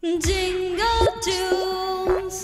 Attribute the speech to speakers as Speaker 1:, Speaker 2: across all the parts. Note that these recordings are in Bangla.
Speaker 1: Jingle tunes.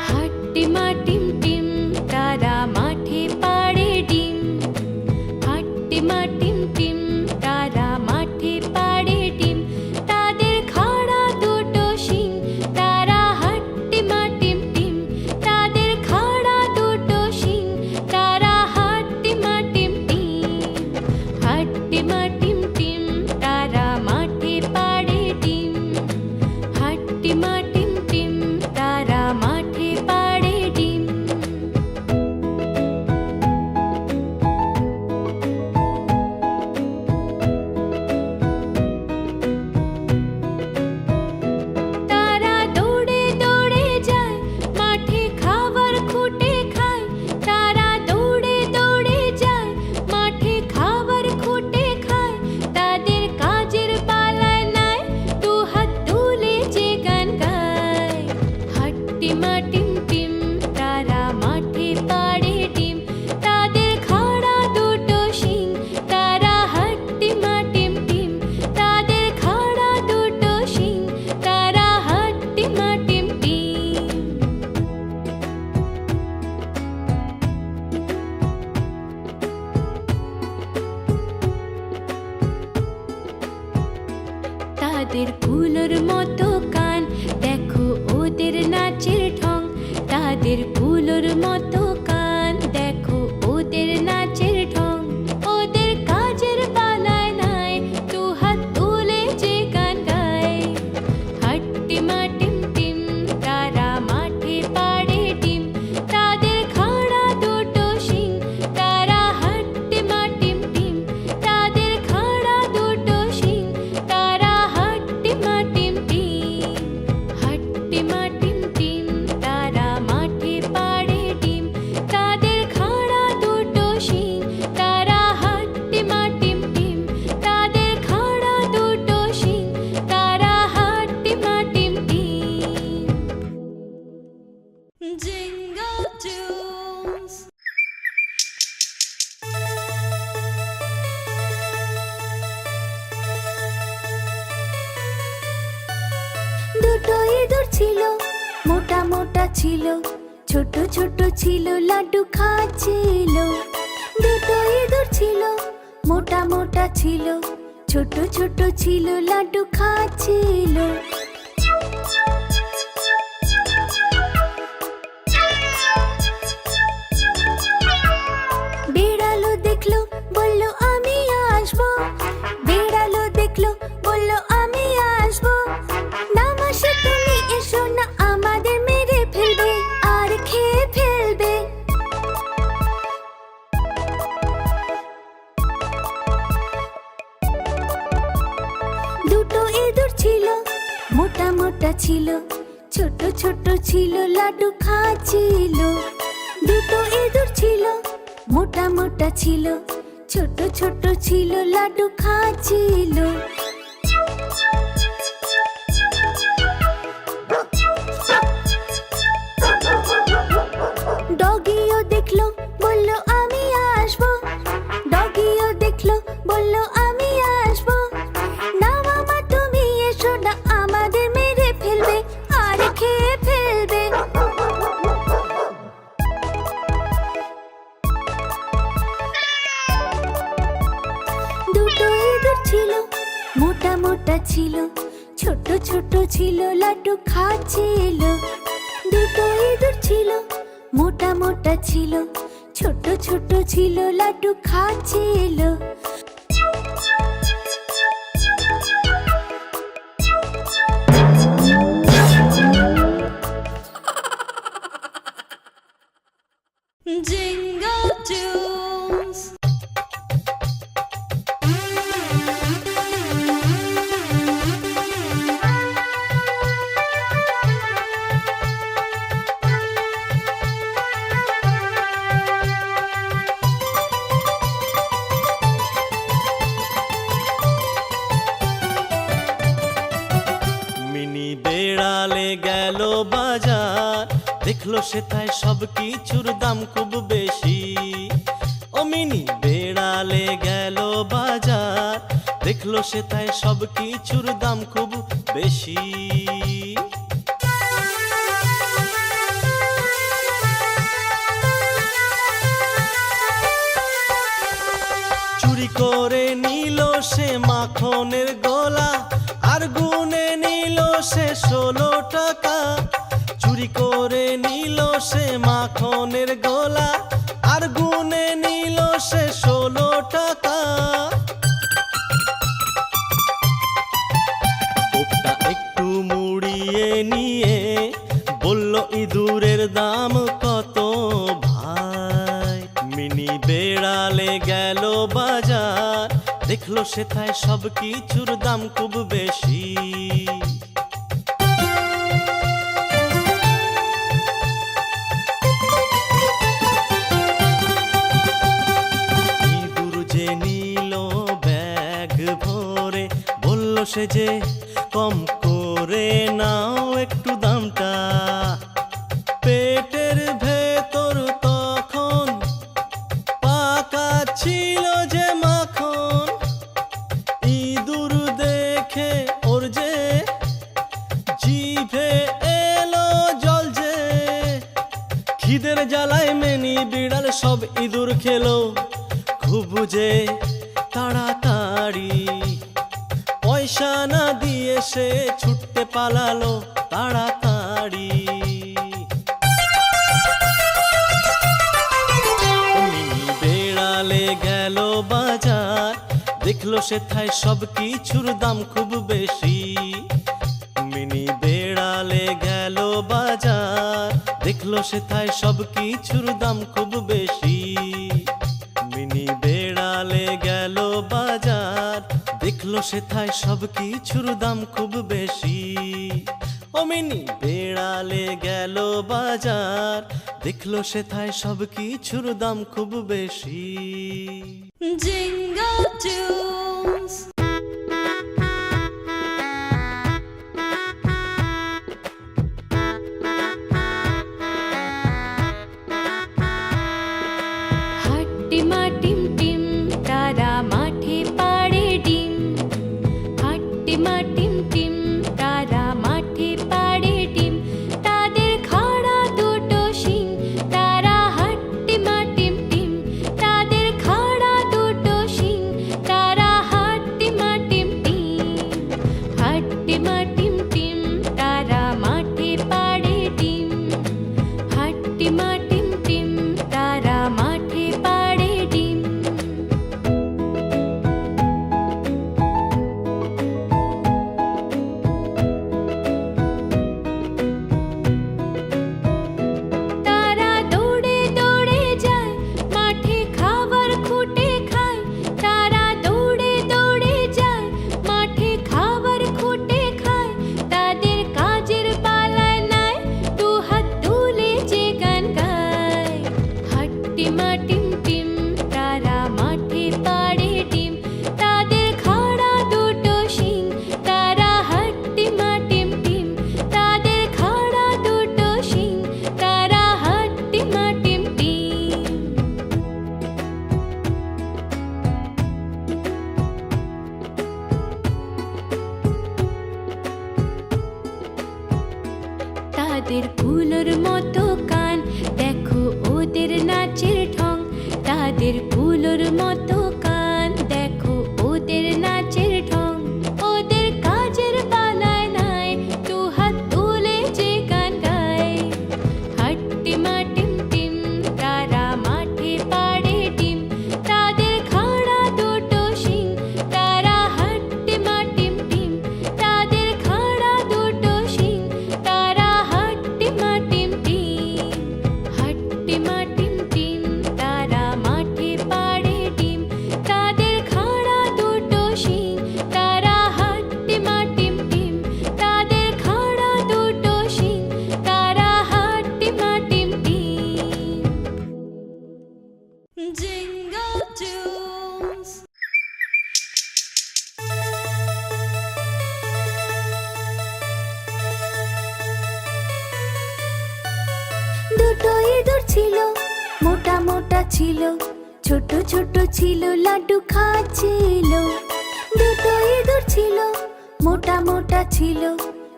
Speaker 1: হাট্টিমা টিম টিম তারা মাঠে পাড়ে ডিম। হাট্টিমা টিম টিম তারা মাঠে পাড়ে ডিম। তাদের খাড়া দুটো শিং, তারা হাট্টিমা টিম টিম। তাদের খাড়া দুটো শিং, তারা হাট্টিমা টিম টিম। হাট্টিমা টিম টিম তারা মাঠে পাড়ে ডিম। হাট্টিমা টিম টিম তারা মাঠে পাড়ে ডিম। তারা দৌড়ে দৌড়ে যায়, মাঠে খাবার খুঁটে খায়। তারা দৌড়ে দৌড়ে যায়, মাঠে খাবার খুঁটে খায়। তাদের কাজের পালায় নাই, দু হাত তুলে যে গান গায়। হাট্টিমা টিম টিম তারা মাঠে পাড়ে ডিম। তাদের খাড়া দুটো শিং, তারা হাট্টিমা টিম টিম। তাদের খাড়া দুটো শিং, তারা হাট্টিমা টিম টিম। তাদের কুলোর মতো কান, দেখো ওদের নাচের ঢং। তাদের কুলোর মতো কান, দেখো ওদের নাচের ঢং। ওদের কাজের পালায় নাই, দু হাত তুলে যে গান গায়। হাট্টিমা টিম টিম তারা মাঠে পাড়ে ডিম। তাদের খাড়া দুটো শিং, তারা হাট্টিমা টিম টিম। তাদের খাড়া দুটো শিং, তারা হাট্টিমা টিম টিম। হাট্টিমা টিম টিম তারা মাঠে পাড়ে ডিম। তাদের খাড়া দুটো শিং, তারা হাট্টিমা টিম টিম। তাদের খাড়া দুটো শিং, তারা হাট্টিমা টিম টিম। Jingle tunes. দুটো ইঁদুর ছিল, মোটা মোটা ছিল, ছোট ছোট ছিল, লাড্ডু খাচ্ছিল। দুটো ইঁদুর ছিল, মোটা মোটা ছিল, ছোট ছোট ছিল, লাড্ডু খাচ্ছিল। বেড়ালো দেখলো, বলল আমি আসবো। বেড়ালো দেখলো, বলল আমি আসবো। নামাসে তুমি এসো না, আমাদের মেরে ফেলবে আর খেয়ে ফেলবে। দুটো ইঁদুর ছিল, মোটা মোটা ছিল, ছোট ছোট ছিল, লাড্ডু খাচ্ছিল। দুটো ইঁদুর ছিল, মোটা মোটা ছিল, ছোট ছোট ছিল, লাড্ডু খাচ্ছিল। ডগিও দেখলো, বলল আমি আসবো। ডগিও দেখলো, বলল আমি আসবো। না মামা তুমি এসো না, আমাদের মেরে ফেলবে আর খেয়ে ফেলবে। দুটো ইঁদুর ছিল, মোটা মোটা ছিল, ছোট ছোট ছিল, লাড্ডু খাচ্ছিল। দুটো ইঁদুর ছিল, মোটা মোটা ছিল, ছোট ছোট ছিল, লাড্ডু খাচ্ছিল। Jingle tunes.
Speaker 2: মিনি বেড়ালে গেল বাজার, দেখলো সেথায় সব কিছুর দাম খুব বেশি। ও মিনি বেড়ালে গেল বাজার, দেখলো সেথায় সব কিছুর দাম খুব বেশি। চুরি করে নিল সে মাখনের গোলা, আর গুনে নিল সে 16 টাকা। চুরি করে নিল সে মাখনের গোলা, আর গুনে নিল সে 16 টাকা। ওটা একটু মুড়িয়ে নিয়ে বলল, ইঁদুরের দাম কত ভাই? মিনি বেড়ালে গেল বাজার, দেখলো সেথায় সব কিছুর দাম খুব বেশি। ইঁদুর যে নিল ব্যাগ ভরে, বলল সে যে কম করে নাও একটু দামটা। পেটের ভেতর তখন পাকা ছিল যে মাখন, ইঁদুর দেখে ওর যে জিভে এলো জল যে। খিদের জ্বালায় মেনি বিড়াল সব ইঁদুর খেলো খুব যে তাড়াতাড়ি। পয়সা না দিয়ে সে ছুটতে পালালো তাড়াতাড়ি। মিনি বেড়ালে গেল বাজার, দেখলো সেথায় সব কিছুর দাম খুব বেশি। মিনি বেড়ালে গেল বাজার, দেখলো সেথায় সব কিছুর দাম খুব বেশি। মিনি বেড়ালে গেল বাজার, দেখলো সেথায় সব কিছুর দাম খুব বেশি। ও মিনি বেড়ালে গেল বাজার, দেখলো সেথায় সব কিছুর দাম খুব বেশি।
Speaker 1: Jingle tunes. হাট্টিমা টিম টিম তারা মাঠে পাড়ে ডিম। হাট্টিমা টিম টিম তারা মাঠে পাড়ে ডিম। তাদের খাড়া দুটো শিং, তারা হাট্টিমা টিম টিম। তাদের খাড়া দুটো শিং, তারা হাট্টিমা টিম টিম। হাট্টিমা টিম টিম তারা মাঠে পাড়ে ডিম। হাট্টিমা টিম টিম তারা মাঠে পাড়ে ডিম। তারা দৌড়ে দৌড়ে যায়, মাঠে খাবার খুঁটে খায়। তারা দৌড়ে দৌড়ে যায়, মাঠে খাবার খুঁটে খায়। তাদের কাজের পালায় নাই, দু হাত তুলে যে গান গায়। হাট্টিমা টিম টিম তারা মাঠে পাড়ে ডিম। তাদের খাড়া দুটো শিং, তারা হাট্টিমা টিম টিম। তাদের খাড়া দুটো শিং, তারা হাট্টিমা টিম টিম। তাদের ফুলের মতো কান, দেখো ওদের নাচের ঢং। তাদের ফুলের মতো কান, দেখো ওদের নাচের ঢং। ওদের কাজের পালায় নাই, দু হাত তুলে যে গান গায়। হাট্টিমা টিম টিম তারা মাঠে পাড়ে ডিম। তাদের খাড়া দুটো শিং, তারা হাট্টিমা টিম টিম। তাদের খাড়া দুটো শিং, তারা হাট্টিমা টিম টিম। হাট্টিমা টিম টিম তারা মাঠে পাড়ে ডিম। তাদের খাড়া দুটো শিং, তারা হাট্টিমা টিম টিম। তাদের খাড়া দুটো শিং, তারা হাট্টিমা টিম টিম। Jingle tunes. ছিল, ছোট ছোট ছিল, লাড্ডু খাচ্ছিল। দুটো ইঁদুর ছিল, মোটা মোটা ছিল,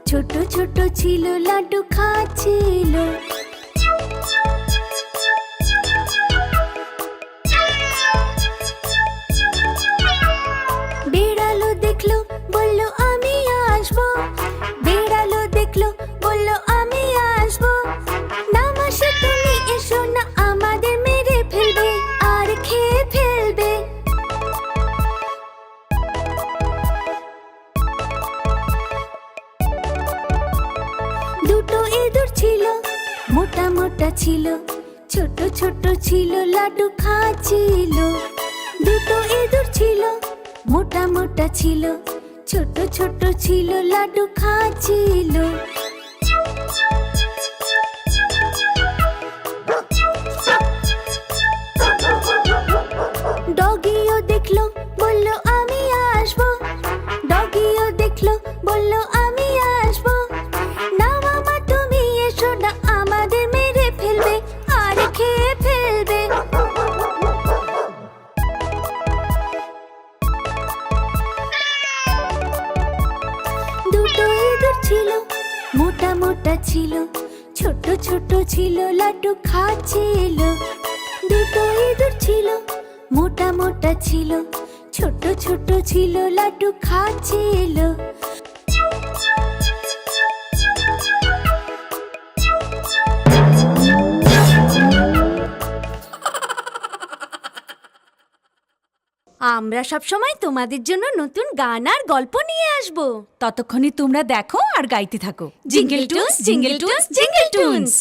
Speaker 1: ছোট ছোট ছিল, লাড্ডু খাচ্ছিল। বেড়ালো দেখলো, বলল আমি আসবো। বেড়ালো দেখলো, বলল আমি আসবো। না মাসি তুমি এসো না, আমাদের মেরে ফেলবে আর খেয়ে ফেলবে। দুটো ইঁদুর ছিল, মোটা মোটা ছিল, ছোট ছোট ছিল, লাড্ডু খাচ্ছিল। দুটো ইঁদুর ছিল, মোটা মোটা ছিল, ছোট ছোট ছিল, লাড্ডু খাচ্ছিল। ডগিও দেখলো, বলল আমি আসবো। ডগিও দেখলো, বলল আমি আসবো। না মামা তুমি এসো না, আমাদের মেরে ফেলবে আর খেয়ে ফেলবে। দুটো ইঁদুর ছিল, মোটা মোটা ছিল, ছোট ছোট ছিল, লাড্ডু খাচ্ছিল। দুটো ইঁদুর ছিল, মোটা মোটা ছিল, ছোট ছোট ছিল, লাড্ডু খাচ্ছিল।
Speaker 3: আমরা সব সময় তোমাদের জন্য নতুন গান আর গল্প নিয়ে আসব।
Speaker 4: ততক্ষণে তোমরা দেখো আর গাইতে থাকো
Speaker 3: jingle toons, jingle toons, jingle toons.